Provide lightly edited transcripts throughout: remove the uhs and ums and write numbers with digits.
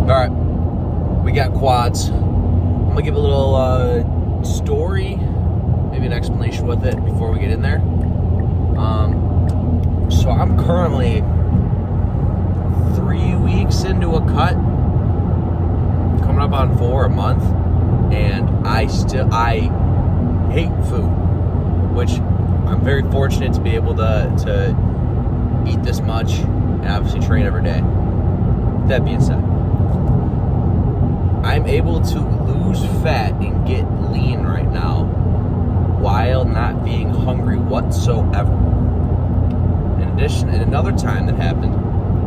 All right, we got quads. I'm gonna give a little story, maybe an explanation with it before we get in there. So I'm currently 3 weeks into a cut, coming up on 4 a month, and I hate food, which I'm very fortunate to be able to eat this much and obviously train every day. That being said, I'm able to lose fat and get lean right now while not being hungry whatsoever. In addition, and another time that happened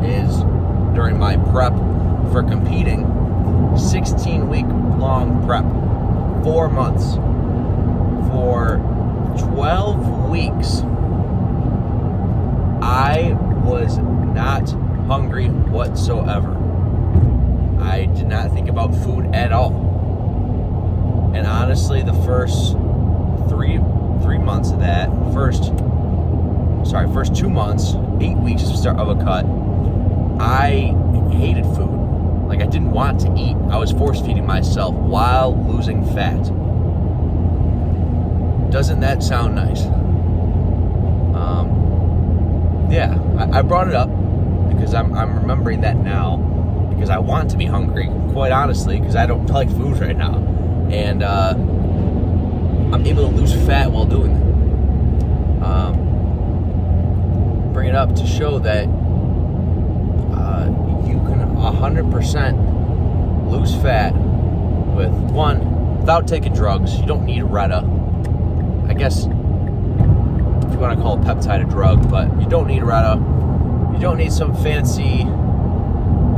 is during my prep for competing, 16-week long prep, 4 months. For 12 weeks, I was not hungry whatsoever. I did not think about food at all. And honestly, the first three months of that, first 2 months, 8 weeks of a cut, I hated food. Like, I didn't want to eat. I was force feeding myself while losing fat. Doesn't that sound nice? Yeah, I brought it up because I'm remembering that now, because I want to be hungry, quite honestly, because I don't like food right now. And I'm able to lose fat while doing it. Bring it up to show that you can 100% lose fat with, one, without taking drugs. You don't need a Retta. I guess if you want to call a peptide a drug, but you don't need a Retta. You don't need some fancy,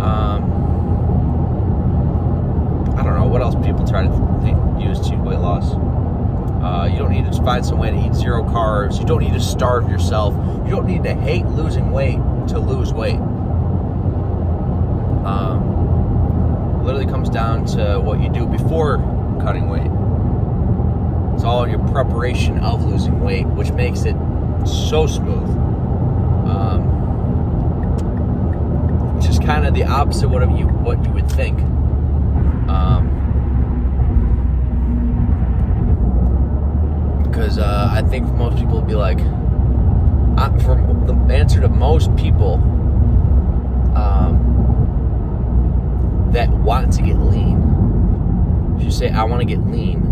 I don't know, what else people try to use to weight loss. You don't need to find some way to eat 0 carbs. You don't need to starve yourself. You don't need to hate losing weight to lose weight. Literally comes down to what you do before cutting weight. It's all your preparation of losing weight, which makes it so smooth. Which is kind of the opposite of what you would think. Because I think most people would be like, from the answer to most people that want to get lean, if you say, I want to get lean,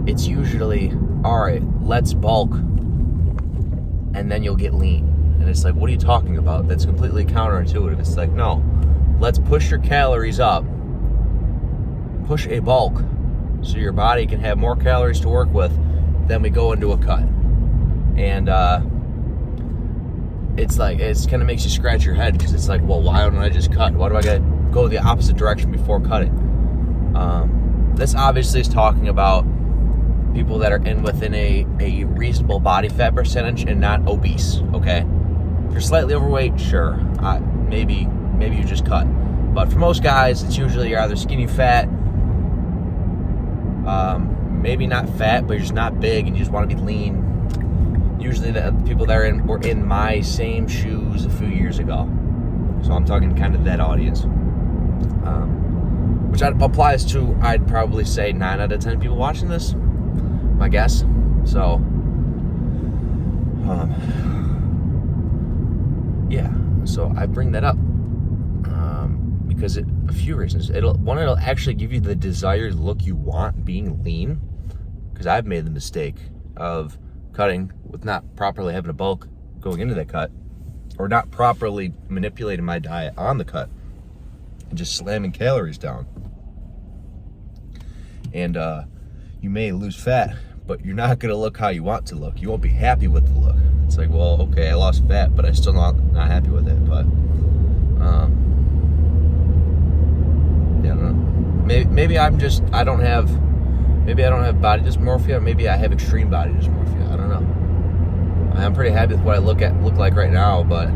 it's usually, all right, let's bulk, and then you'll get lean. And it's like, what are you talking about? That's completely counterintuitive. It's like, no, let's push your calories up, push a bulk, so your body can have more calories to work with. Then we go into a cut. And it's kind of makes you scratch your head, because it's like, well, why don't I just cut? Why do I gotta go the opposite direction before cutting? This obviously is talking about people that are within a reasonable body fat percentage and not obese, okay? If you're slightly overweight, sure, maybe you just cut. But for most guys, it's usually you're either skinny fat, maybe not fat, but you're just not big and you just want to be lean. Usually the people that were in my same shoes a few years ago. So I'm talking kind of that audience. Which applies to, I'd probably say, 9 out of 10 people watching this, my guess. So, yeah. So I bring that up because a few reasons. It'll actually give you the desired look you want being lean. Because I've made the mistake of cutting with not properly having a bulk going into that cut, or not properly manipulating my diet on the cut, and just slamming calories down. And you may lose fat, but you're not going to look how you want to look. You won't be happy with the look. It's like, well, okay, I lost fat, but I'm still not happy with it. But yeah, I don't know. Maybe I don't have body dysmorphia, or maybe I have extreme body dysmorphia. I don't know. I'm pretty happy with what I look like right now, but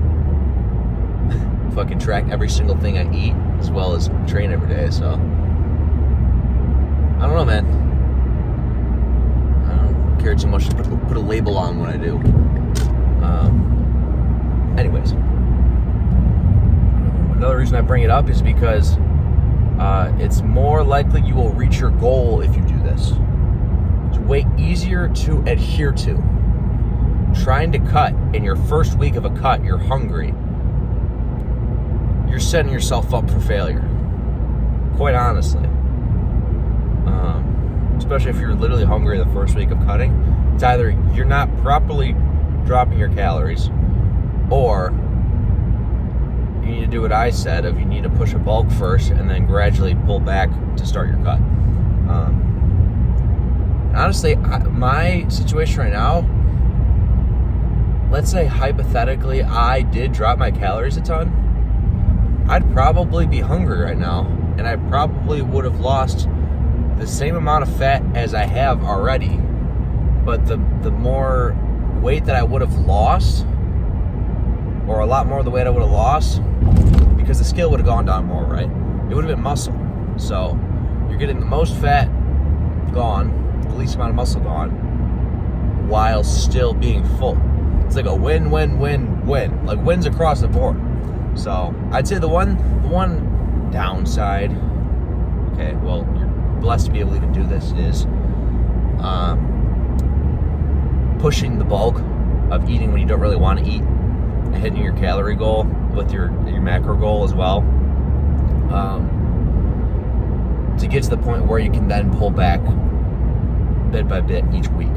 fucking track every single thing I eat as well as train every day. So I don't know, man. I don't care too much to put a label on what I do. Anyways, another reason I bring it up is because it's more likely you will reach your goal if you do this. It's way easier to adhere to. Trying to cut in your first week of a cut, you're hungry. You're setting yourself up for failure. Quite honestly. Especially if you're literally hungry the first week of cutting. It's either you're not properly dropping your calories, or you need to do what I said of you need to push a bulk first and then gradually pull back to start your cut. Honestly, my situation right now, let's say hypothetically I did drop my calories a ton, I'd probably be hungry right now, and I probably would have lost the same amount of fat as I have already, but the more weight that I would have lost, or a lot more of the weight I would have lost, because the scale would have gone down more, right? It would have been muscle. So you're getting the most fat gone, the least amount of muscle gone, while still being full. It's like a win, win, win, win. Like wins across the board. So I'd say the one downside, okay, well, you're blessed to be able to even do this, is pushing the bulk of eating when you don't really want to eat, and hitting your calorie goal with your macro goal as well, to get to the point where you can then pull back bit by bit each week.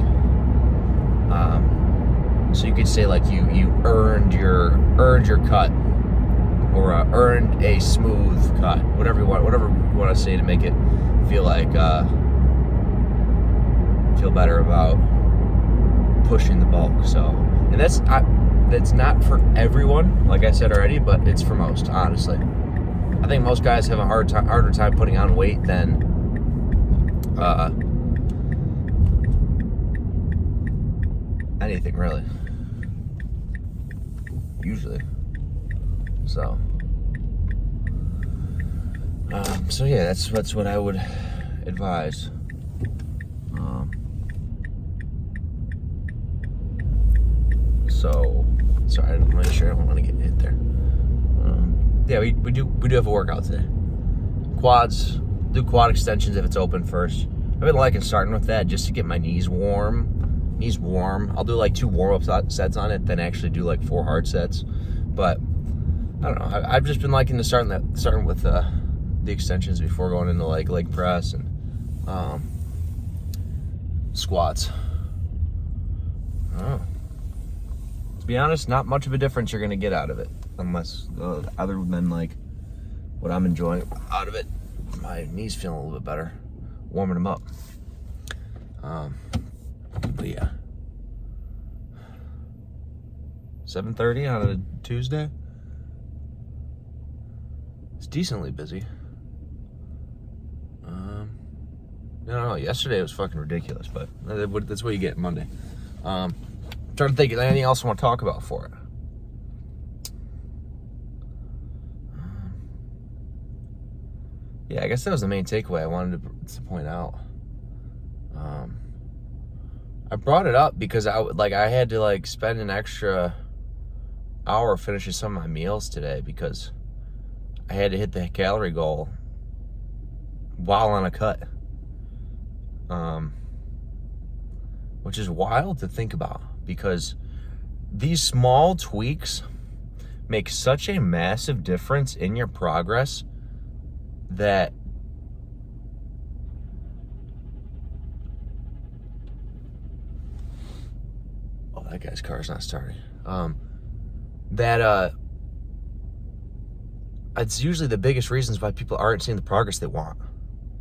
So you could say like you earned your cut, or earned a smooth cut, whatever you want to say to make it feel like feel better about pushing the bulk. So, and that's not for everyone, like I said already, but it's for most, honestly. I think most guys have a harder time putting on weight than anything really, usually. So yeah, that's what I would advise. So sorry, I'm not sure. I don't want to get hit there. Yeah, we do have a workout today. Quads, do quad extensions if it's open first. I've been liking starting with that just to get my knees warm. I'll do like 2 warm-up sets on it, then actually do like 4 hard sets. But I don't know. I've just been liking to starting with the extensions before going into like leg press and squats. Oh. To be honest, not much of a difference you're gonna get out of it, unless other than like what I'm enjoying out of it. My knees feeling a little bit better, warming them up. But yeah, 7:30 on a Tuesday. It's decently busy. No, yesterday was fucking ridiculous, but that's what you get Monday. I'm trying to think of anything else I want to talk about for it. Yeah, I guess that was the main takeaway I wanted to point out. I brought it up because I had to spend an extra hour finishing some of my meals today because I had to hit the calorie goal while on a cut. Which is wild to think about, because these small tweaks make such a massive difference in your progress that that guy's car's not starting. It's usually the biggest reasons why people aren't seeing the progress they want.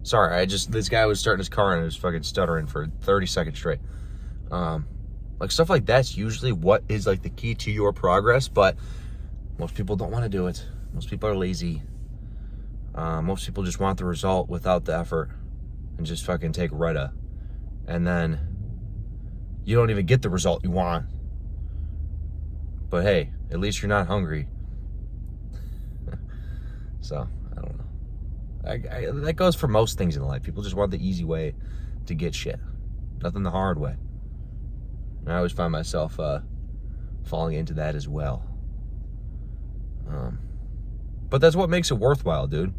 Sorry, this guy was starting his car and it was fucking stuttering for 30 seconds straight. Stuff like that's usually what is the key to your progress, but most people don't want to do it. Most people are lazy. Most people just want the result without the effort and just fucking take Retta. And then you don't even get the result you want. But hey, at least you're not hungry. So, I don't know. That goes for most things in life. People just want the easy way to get shit. Nothing the hard way. And I always find myself falling into that as well. But that's what makes it worthwhile, dude.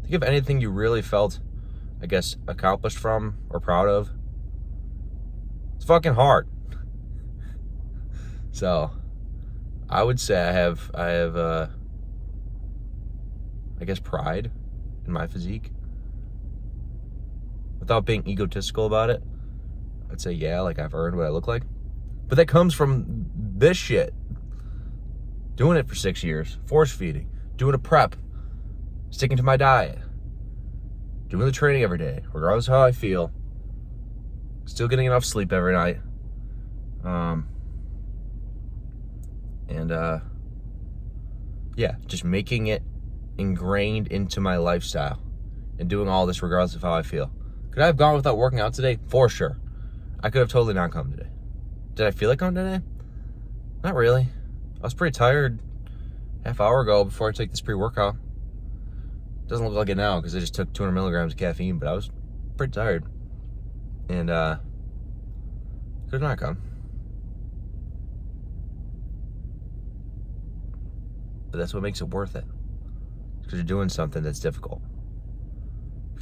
think of anything you really felt, I guess, accomplished from or proud of. It's fucking hard. So, I would say I have I guess, pride in my physique. Without being egotistical about it, I'd say, yeah, like I've earned what I look like. But that comes from this shit. Doing it for 6 years, force feeding, doing a prep, sticking to my diet, doing the training every day, regardless of how I feel, still getting enough sleep every night. Yeah, just making it ingrained into my lifestyle and doing all this regardless of how I feel. Could I have gone without working out today? For sure. I could have totally not come today. Did I feel like coming today? Not really. I was pretty tired half hour ago before I took this pre-workout. Doesn't look like it now because I just took 200 milligrams of caffeine, but I was pretty tired. And could not come. But that's what makes it worth it. Because you're doing something that's difficult.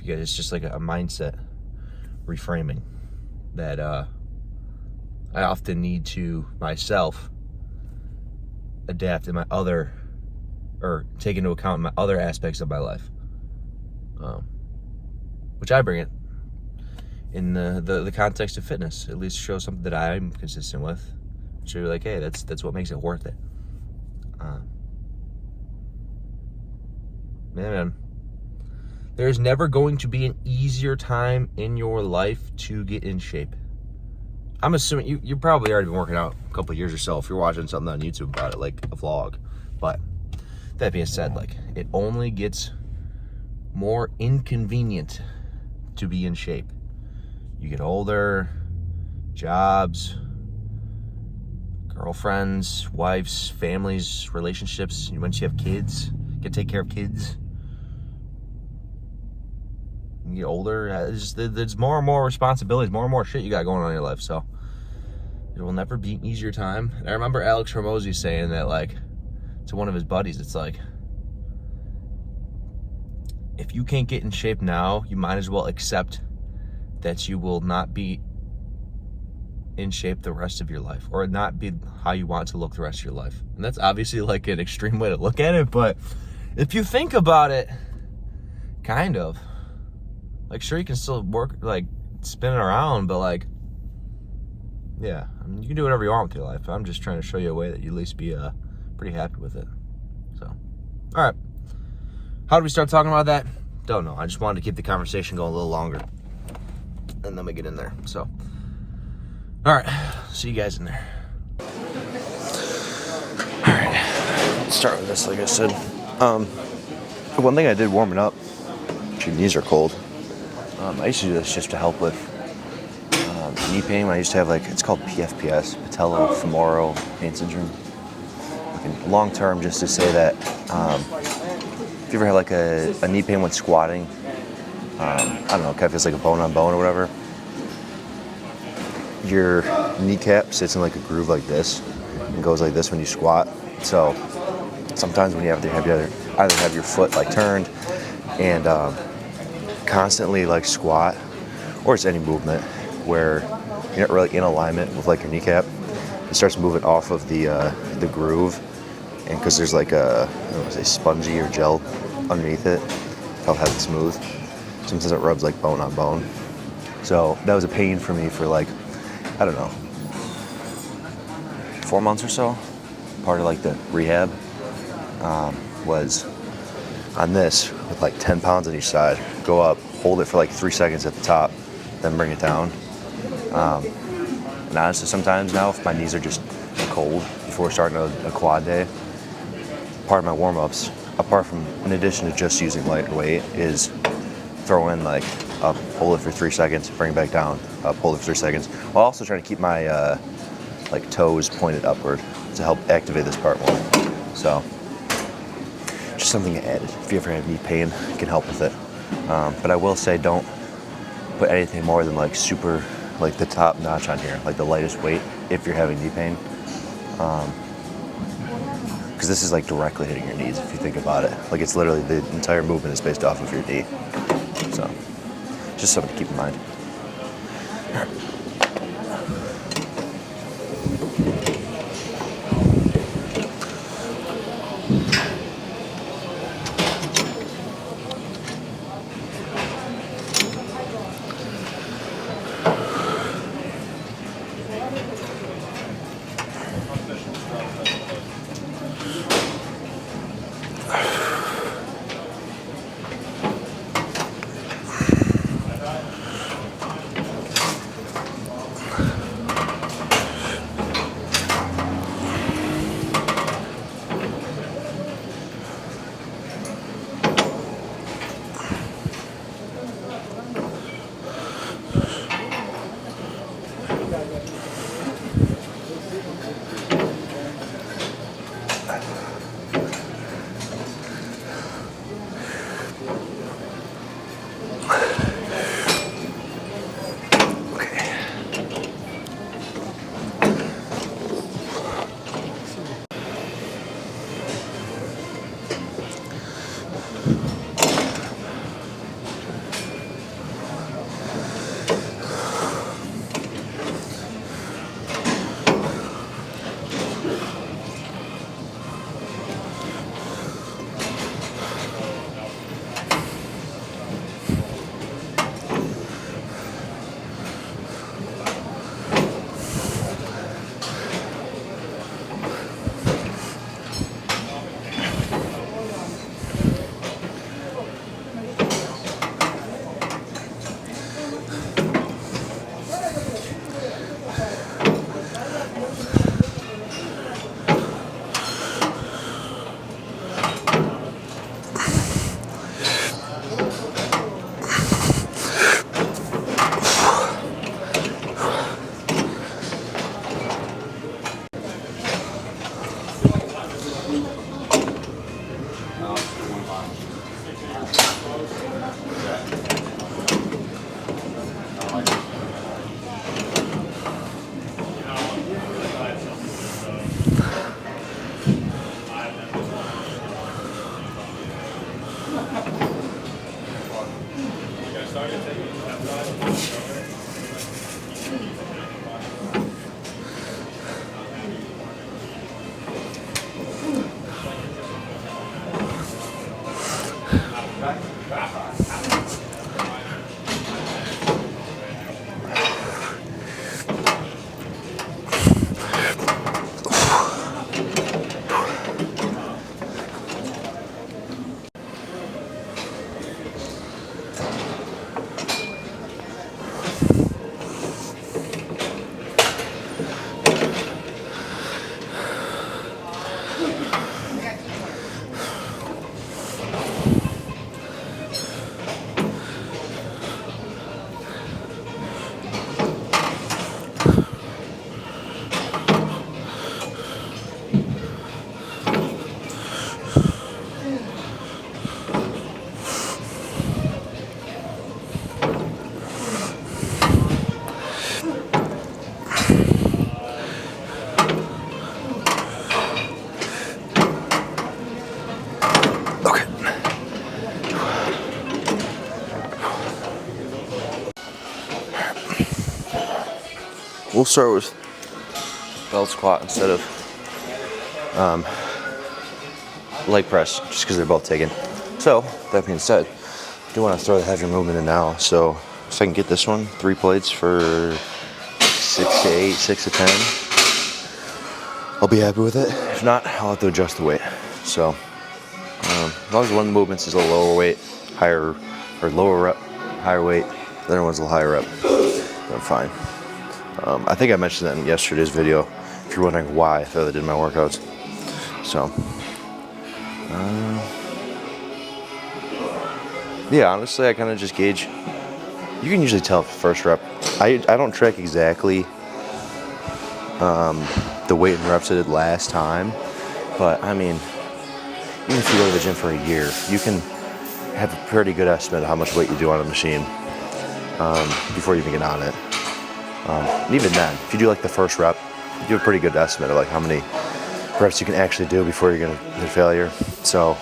It's just like a mindset reframing that I often need to myself adapt in my other, or take into account my other aspects of my life, which I bring it in the context of fitness. At least show something that I'm consistent with. Show you like, hey, that's what makes it worth it. Man, there's never going to be an easier time in your life to get in shape. I'm assuming you probably already been working out a couple of years or so if you're watching something on YouTube about it, like a vlog. But that being said, like, it only gets more inconvenient to be in shape. You get older, jobs, girlfriends, wives, families, relationships. Once you have kids, you can take care of kids. You get older, there's more and more responsibilities, more and more shit you got going on in your life. So it will never be an easier time. And I remember Alex Hormozy saying that, like, to one of his buddies, it's like, if you can't get in shape now, you might as well accept that you will not be in shape the rest of your life, or not be how you want to look the rest of your life. And that's obviously like an extreme way to look at it, but if you think about it, kind of. Like, sure, you can still work, like, spinning around, but, like, yeah, I mean, you can do whatever you want with your life. I'm just trying to show you a way that you at least be pretty happy with it. So, all right. How did we start talking about that? Don't know. I just wanted to keep the conversation going a little longer. And then we get in there. So, all right. See you guys in there. All right. Let's start with this, like I said. One thing I did warming up, your knees are cold. I used to do this just to help with knee pain. When I used to have, like, it's called PFPS, patellofemoral pain syndrome. Long term, just to say that if you ever had like a knee pain when squatting, I don't know, kind of feels like a bone on bone or whatever. Your kneecap sits in like a groove like this and goes like this when you squat. So sometimes when you have to either have your foot like turned and constantly like squat, or it's any movement where you're not really in alignment with like your kneecap, it starts moving off of the groove, and because there's like a, I don't want to say spongy or gel underneath it, how have it smooth. Sometimes it rubs like bone on bone. So that was a pain for me for like, I don't know, 4 months or so. Part of like the rehab was on this with like 10 pounds on each side. Go up, hold it for like 3 seconds at the top, then bring it down. And honestly, sometimes now if my knees are just cold before starting a quad day, part of my warm-ups, apart from, in addition to just using light weight, is throw in like up, hold it for 3 seconds, bring it back down, up, hold it for 3 seconds, while also trying to keep my like toes pointed upward to help activate this part more. So just something added. If you ever have knee pain, it can help with it. But I will say, don't put anything more than like super, like the top notch on here, like the lightest weight if you're having knee pain. Because because this is like directly hitting your knees if you think about it. Like it's literally the entire movement is based off of your knee. So just something to keep in mind. We'll start with belt squat instead of leg press, just because they're both taken. So, that being said, I do want to throw the heavier movement in now. So, if I can get this one, 3 plates for 6 to 8, 6 to 10, I'll be happy with it. If not, I'll have to adjust the weight. So, as long as one of the movements is a lower weight, higher, or lower rep, higher weight, the other one's a little higher rep, I'm fine. I think I mentioned that in yesterday's video, if you're wondering why I thought I did my workouts. So, yeah, honestly, I kind of just gauge. You can usually tell first rep. I don't track exactly the weight and reps I did last time, but I mean, even if you go to the gym for a year, you can have a pretty good estimate of how much weight you do on a machine before you even get on it. And even then, if you do like the first rep, you do a pretty good estimate of like how many reps you can actually do before you're gonna hit failure. So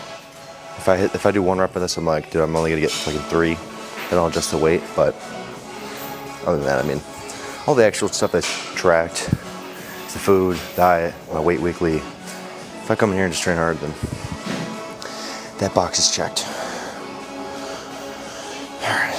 if I do 1 rep of this, I'm like, dude, I'm only gonna get fucking 3, and I'll adjust the weight. But other than that, I mean, all the actual stuff that's tracked, the food, diet, my weight weekly. If I come in here and just train hard, then that box is checked. All right.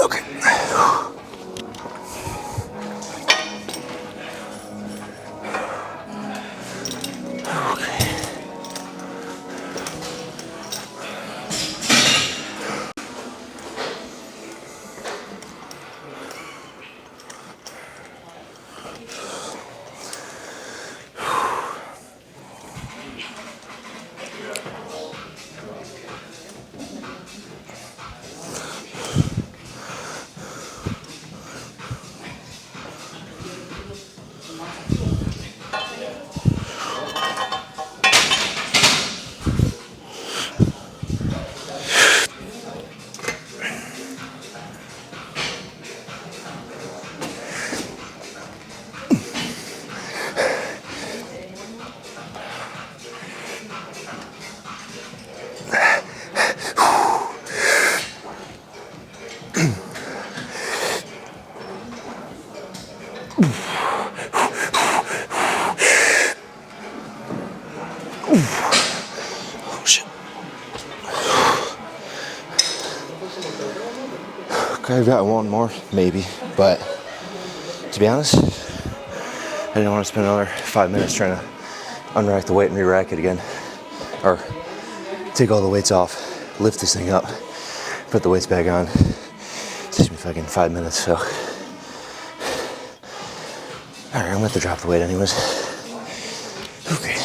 Okay. Oh shit. Okay, I've got 1 more, maybe, but to be honest, I didn't want to spend another 5 minutes trying to unrack the weight and re-rack it again, or take all the weights off, lift this thing up, put the weights back on. It takes me fucking 5 minutes, so. All right, I'm gonna have to drop the weight anyways. Okay.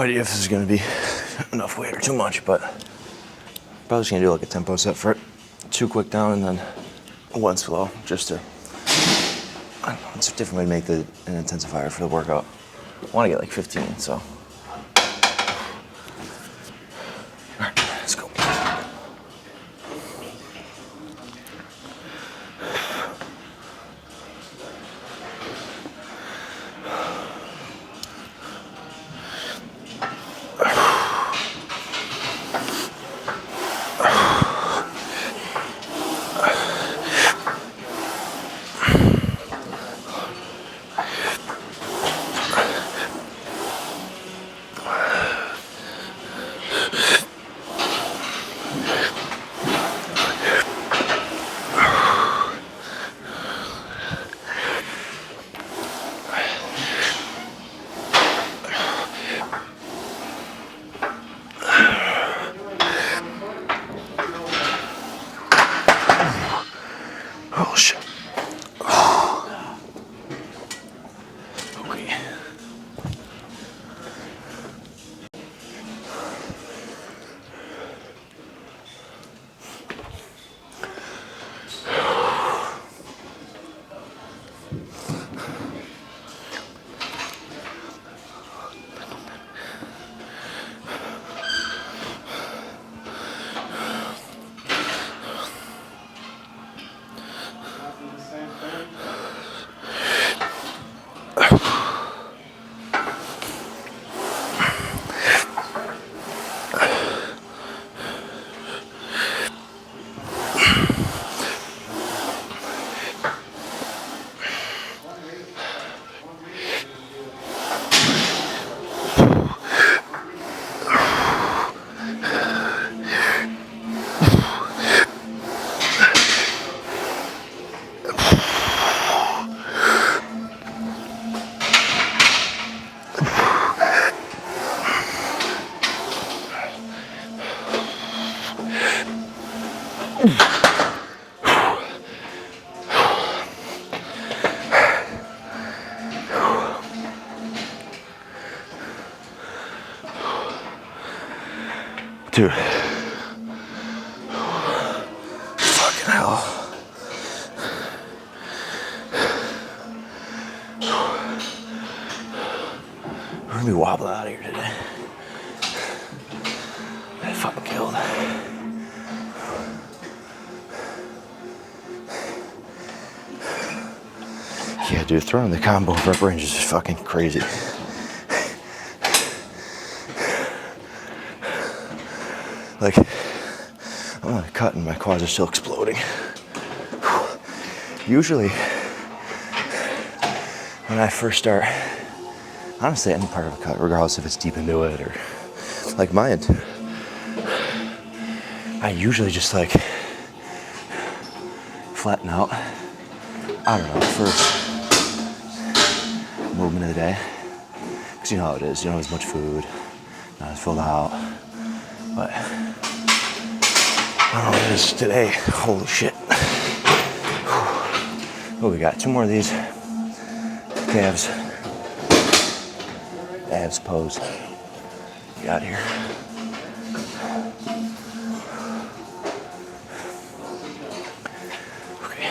idea if this is gonna be enough weight or too much, but probably just gonna do like a tempo set for it. 2 quick down and then 1 slow, just to, I don't know, it's a different way to make an intensifier for the workout. I wanna get like 15, so. All right, let's go. Oh shit. Okay. Dude. Fucking hell. We're gonna be wobbling out of here today. That fucking killed. Yeah, dude, throwing the combo rep range is fucking crazy. Like, I'm on a cut and my quads are still exploding. Usually, when I first start, honestly, any part of a cut, regardless if it's deep into it or like mine, I usually just like flatten out. I don't know, first movement of the day. Because you know how it is, you don't have as much food, not as filled out. But I don't know what it is today. Holy shit. Oh, we got 2 more of these. Calves. Abs pose. Get out of here. Okay.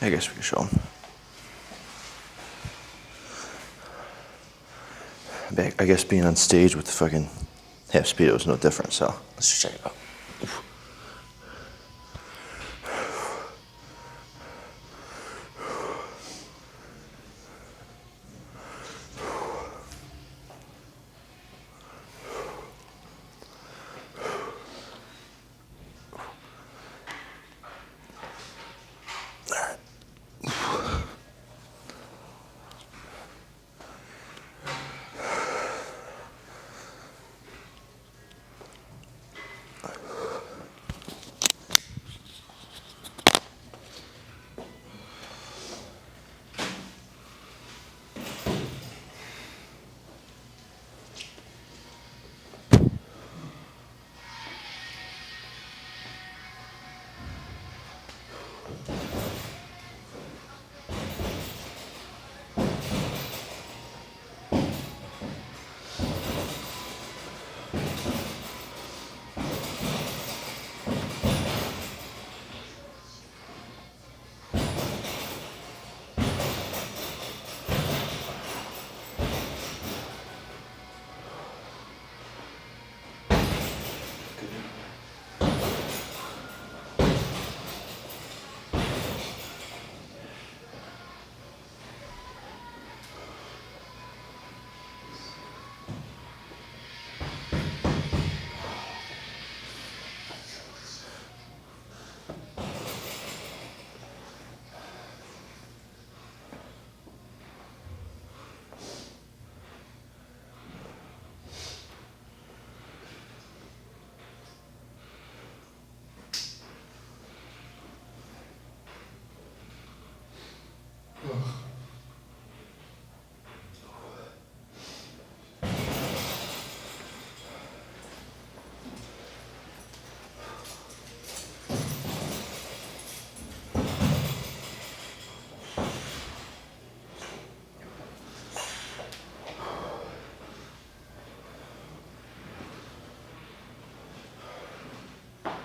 I guess we can show them. I guess being on stage with the fucking half speedo is no different, so let's just check it out.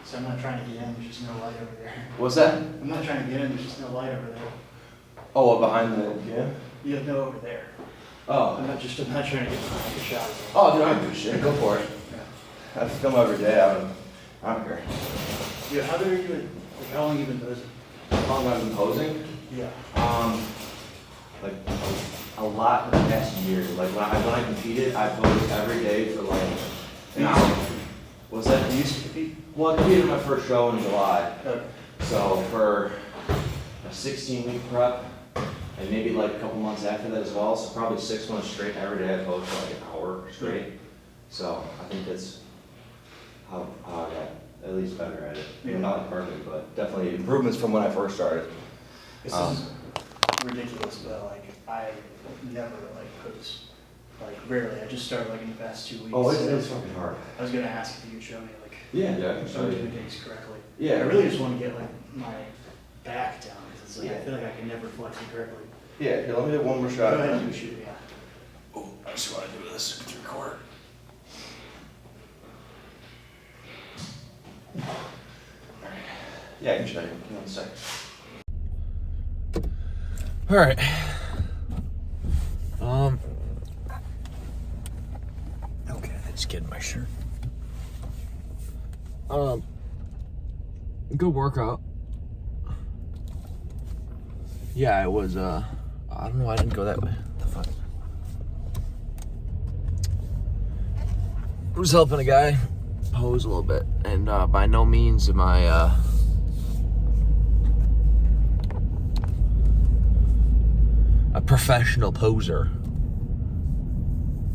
So I'm not trying to get in, there's just no light over there. What's that? I'm not trying to get in, there's just no light over there. Oh, behind the cam? You have no over there. Oh. I'm not trying to get a shot of it. Oh, dude, I don't do shit. Go for it. Yeah. I film every day. I don't care. Yeah, how long have you been posing? How long have I been posing? Yeah. Like a lot in the past year. Like when I competed, I posed every day for like an hour. Was that? You used to compete? Well, I competed in my first show in July. Okay. So for a 16-week prep, and maybe like a couple months after that as well. So probably 6 months straight. Every day I posed for like an hour straight. So I think that's how I got at least better at it. Yeah. Not like perfect, but definitely improvements from when I first started. This is ridiculous, but like I never like post. Like rarely. I just started like in the past 2 weeks. Oh, it's fucking hard. I was gonna ask if you could show me like Yeah, I can if show I'm you. doing things correctly. Yeah. I really just want to get like my back down because it's like I Yeah. feel like I can never flex it correctly. Yeah, here, let me do one more Go shot. ahead and shoot, yeah. Oh, I just want to do this 3/4. Yeah, I can show you. Give me 1 second. All right. Okay, I just get in my shirt. Good workout. Yeah, it was. I don't know why I didn't go that way. What the fuck? I was helping a guy pose a little bit, and by no means am I. A professional poser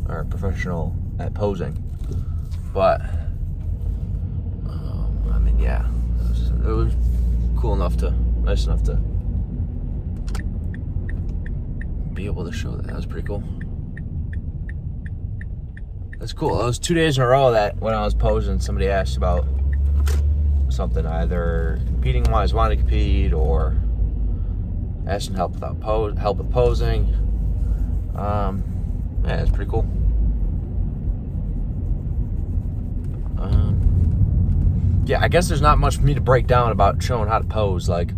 or a professional at posing, but I mean, yeah, it was cool enough nice enough to be able to show that. That was pretty cool. That's cool. It was 2 days in a row that when I was posing, somebody asked about something, either competing wise, wanting to compete, or asking help with posing. Yeah, it's pretty cool. Yeah, I guess there's not much for me to break down about showing how to pose. Like,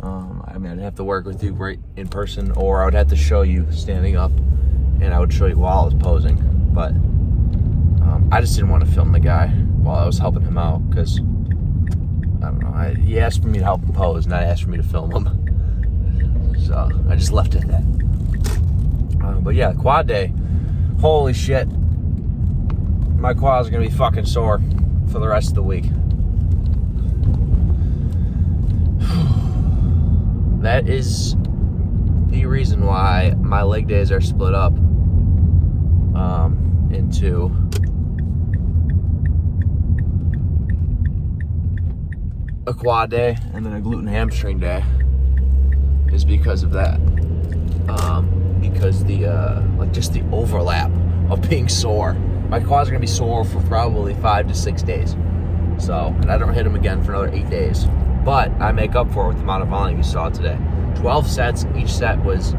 I mean, I'd have to work with you right in person, or I would have to show you standing up, and I would show you while I was posing. But I just didn't want to film the guy while I was helping him out, because I don't know. He asked for me to help him pose, not asked for me to film him. So I just left it at that. But yeah, quad day. Holy shit. My quads are going to be fucking sore for the rest of the week. That is the reason why my leg days are split up into a quad day and then a glute and hamstring day, is because of that. Because the like just the overlap of being sore. My quads are gonna be sore for probably 5 to 6 days. So, and I don't hit them again for another 8 days. But I make up for it with the amount of volume you saw today. 12 sets. Each set was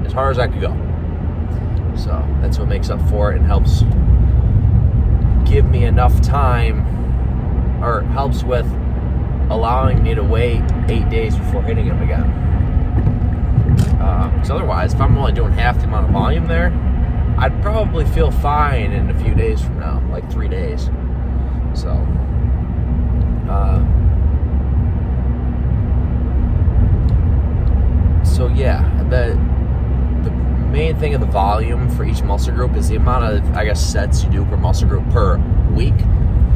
as hard as I could go. So that's what makes up for it and helps give me enough time, or helps with allowing me to wait 8 days before hitting them again. Because otherwise, if I'm only doing half the amount of volume there, I'd probably feel fine in a few days from now, like 3 days. So yeah, the main thing of the volume for each muscle group is the amount of, I guess, sets you do per muscle group per week,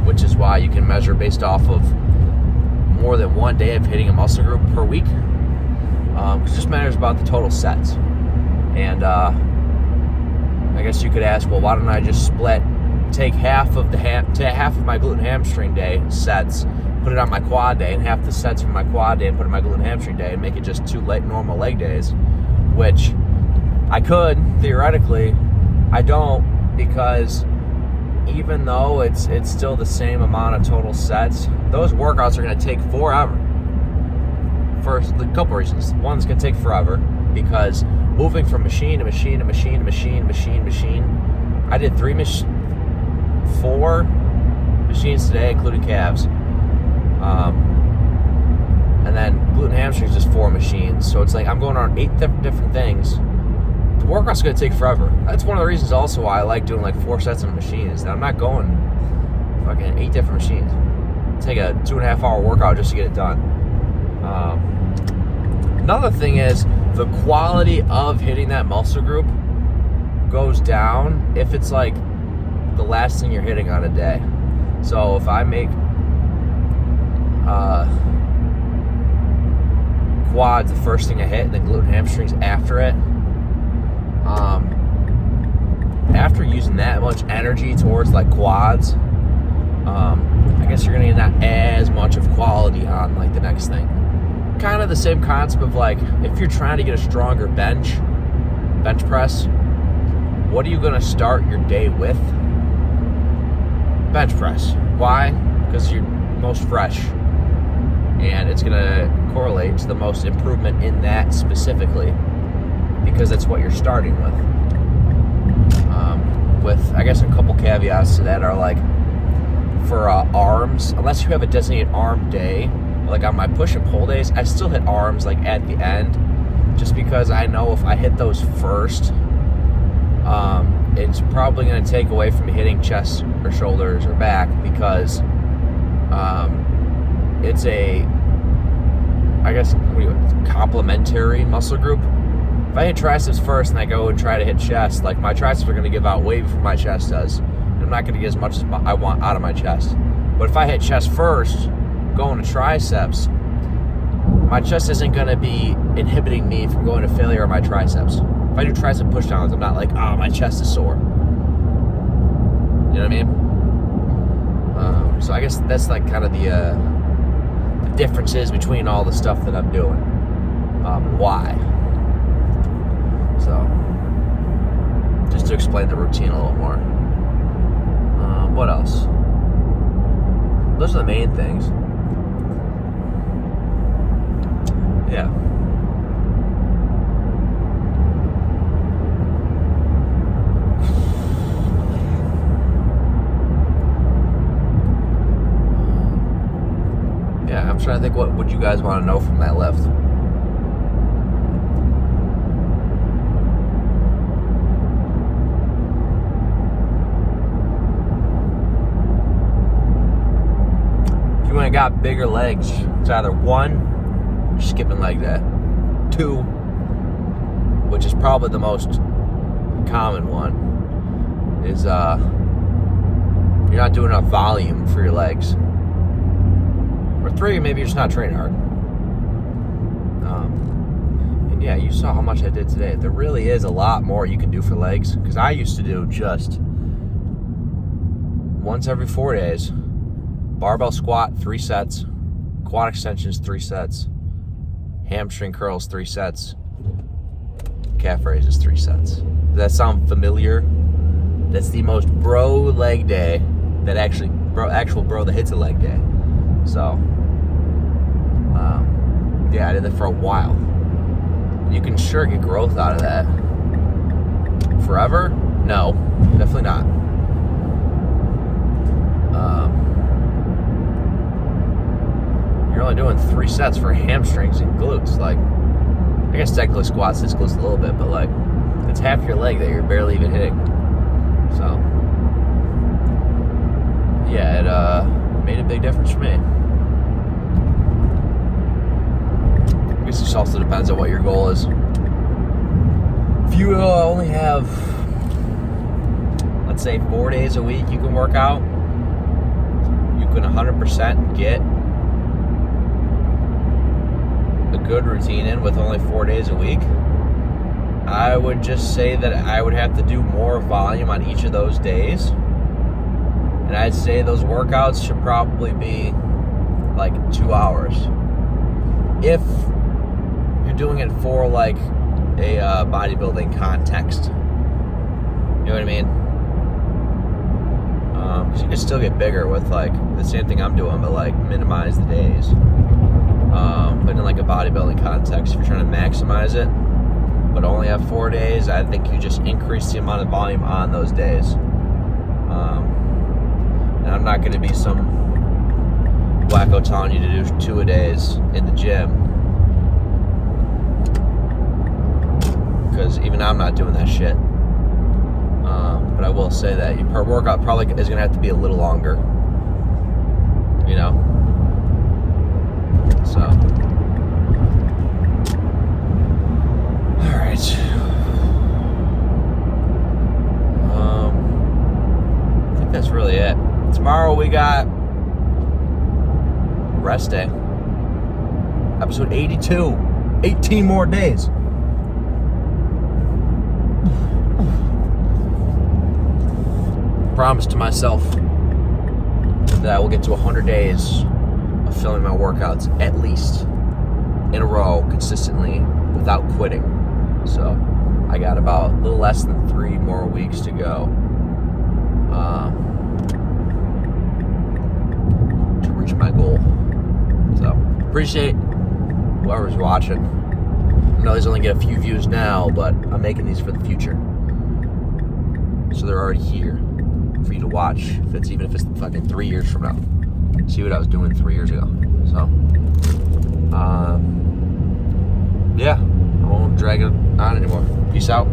which is why you can measure based off of more than 1 day of hitting a muscle group per week. It just matters about the total sets. And I guess you could ask, well, why don't I just take half of my glute and hamstring day sets, put it on my quad day, and half the sets from my quad day and put it on my glute and hamstring day, and make it just 2 normal leg days, which I could, theoretically. I don't, because even though it's still the same amount of total sets, those workouts are going to take forever. For a couple reasons. One's going to take forever, because moving from machine to machine to machine to machine, I did 4 machines today, including calves. And then glute and hamstrings is 4 machines. So it's like I'm going on 8 different things. The workout's going to take forever. That's one of the reasons also why I like doing like 4 sets of machines. That I'm not going fucking 8 different machines. Take a 2.5 hour workout just to get it done. Another thing is the quality of hitting that muscle group goes down if it's like the last thing you're hitting on a day. So if I make quads the first thing I hit and then glute and hamstrings after it, after using that much energy towards like quads, I guess you're gonna get not as much of quality on like the next thing. Kind of the same concept of like if you're trying to get a stronger bench press, what are you gonna start your day with? Bench press. Why? Because you're most fresh, and it's gonna correlate to the most improvement in that specifically, because that's what you're starting with. With I guess a couple caveats to that are like for arms, unless you have a designated arm day, like on my push and pull days, I still hit arms like at the end, just because I know if I hit those first, it's probably going to take away from me hitting chest or shoulders or back, because it's a, I guess, complementary muscle group. If I hit triceps first and I go and try to hit chest, like my triceps are going to give out way before my chest does. I'm not going to get as much as I want out of my chest. But if I hit chest first, going to triceps, my chest isn't going to be inhibiting me from going to failure on my triceps. If I do tricep pushdowns, I'm not like, oh, my chest is sore. You know what I mean? So I guess that's like kind of the differences between all the stuff that I'm doing. Why? So, just to explain the routine a little more. What else? Those are the main things. Yeah. Yeah, I'm trying to think what would you guys want to know from that lift. If you ain't got bigger legs, it's either 1, you're skipping leg day. 2, which is probably the most common one, is you're not doing enough volume for your legs. Or 3, maybe you're just not training hard. And yeah, you saw how much I did today. There really is a lot more you can do for legs, because I used to do just once every 4 days. Barbell squat, 3 sets. Quad extensions, 3 sets. Hamstring curls, 3 sets. Calf raises, 3 sets. Does that sound familiar? That's the most bro leg day that actual bro that hits a leg day. So, yeah, I did that for a while. You can sure get growth out of that. Forever? No, definitely not. You're only doing 3 sets for hamstrings and glutes. Like, I guess technically squats hits glutes a little bit, but like, it's half your leg that you're barely even hitting. So, yeah, it made a big difference for me. I guess this also depends on what your goal is. If you only have, let's say, 4 days a week you can work out, you can 100% get a good routine in with only 4 days a week. I would just say that I would have to do more volume on each of those days. And I'd say those workouts should probably be like 2 hours. If you're doing it for like a bodybuilding context. You know what I mean? Because you can still get bigger with like the same thing I'm doing, but like minimize the days. But in like a bodybuilding context, if you're trying to maximize it, but only have 4 days, I think you just increase the amount of volume on those days. And I'm not going to be some wacko telling you to do 2-a-days in the gym. Because even I'm not doing that shit. But I will say that your workout probably is going to have to be a little longer. You know? So. Alright. I think that's really it. Tomorrow we got rest day. Episode 82. 18 more days. Promise to myself that I will get to 100 days of filming my workouts at least in a row consistently without quitting. So I got about a little less than 3 more weeks to go to reach my goal. So appreciate whoever's watching. I know these only get a few views now, but I'm making these for the future. So they're already here for you to watch, even if it's fucking 3 years from now. See what I was doing 3 years ago. So, yeah, I won't drag it on anymore. Peace out.